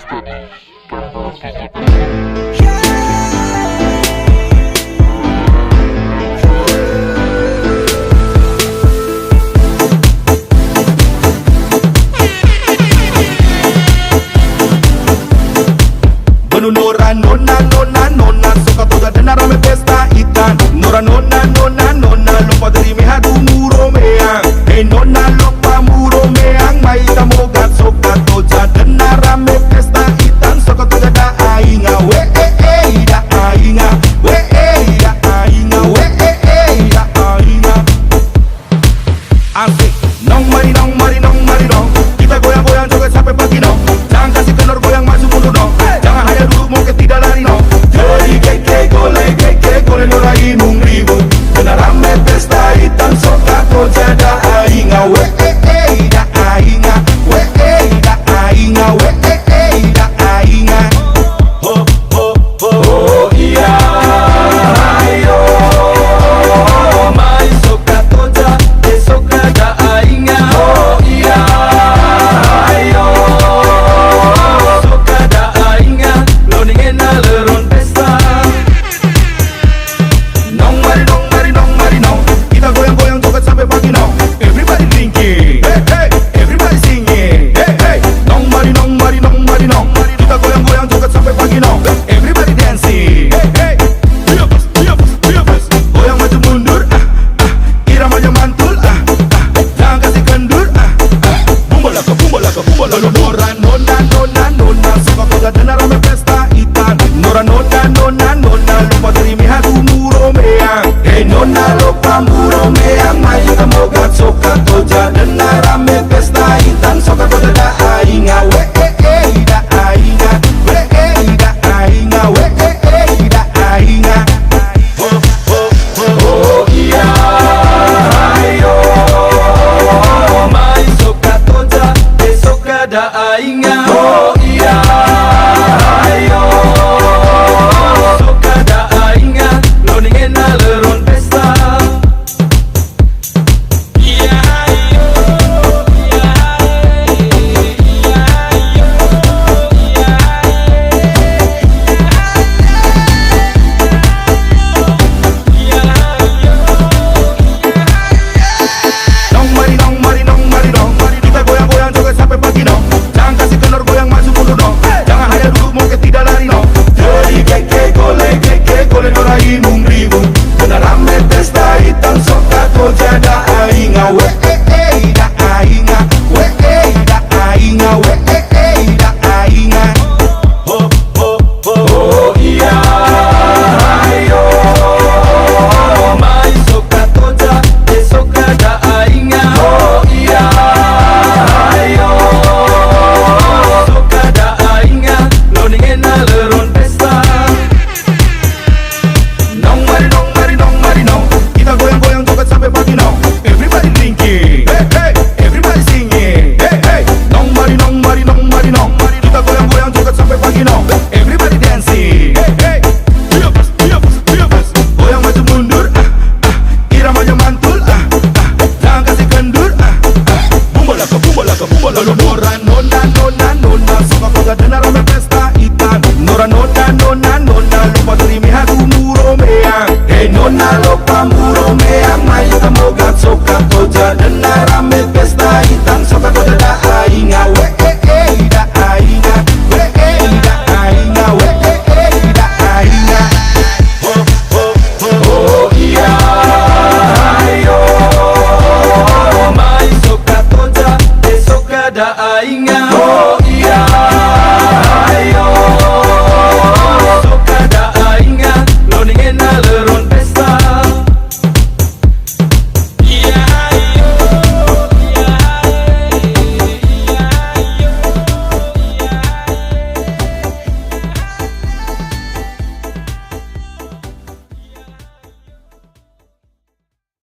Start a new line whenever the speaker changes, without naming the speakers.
pesta nih, kamu kayak
Nora, nona, nona, nona, suka toda dena rame pesta itan. Nora, nona, nona, nona, lupa dari meha du muro meang. Hey nona, lupa muro meang, mai tamogat suka toda dena rame pesta itan. Suka toda da ainga, we da ainga, we da ainga, we da ainga. Asik, nong mari nong mari nong mari nong. Kita goyang-goyang joget sampai pagi nong. Jangan kasih kendor goyang maju mundur dong. Jangan hanya duduk mungkin tidak lari no. Jadi keke gole nora inung ribut. Kena rame pesta hitam soka koja da ainga. We da ainga, we da ainga, we da ainga. Ho ho ho iya ayo. Mai soka koja de soka da ainga. Oh iya ayo. Soka da ainga. Lo ningena leron pesta. Nong mari nong mari nong mari nong. Kita goyang-goyang joget sampai pagi nong. Everybody drinking, hey hey. Everybody singing, hey hey. Nong mari nong mari nong mari nong. Kita goyang-goyang joget sampai pagi nong. Everybody dancing, hey hey. Biabas, biabas, biabas. Goyang maju mundur, iramanya mantul, jangan kasih kendur, bumbalaka, bumbalaka, bumbalaka. Nora, nona, nona, nona, suka koga dena rame pesta itan. Nora, nona, nona, nona, lupa dari meha du muro meang. Hey nona, lupa muro meang, mai tamogat soka toja dena rame pesta itan. Soka toja da ainga, we da ainga, we da ainga, we da ainga. Ho ho ho iya ayo. Mai soka toja de soka da ainga.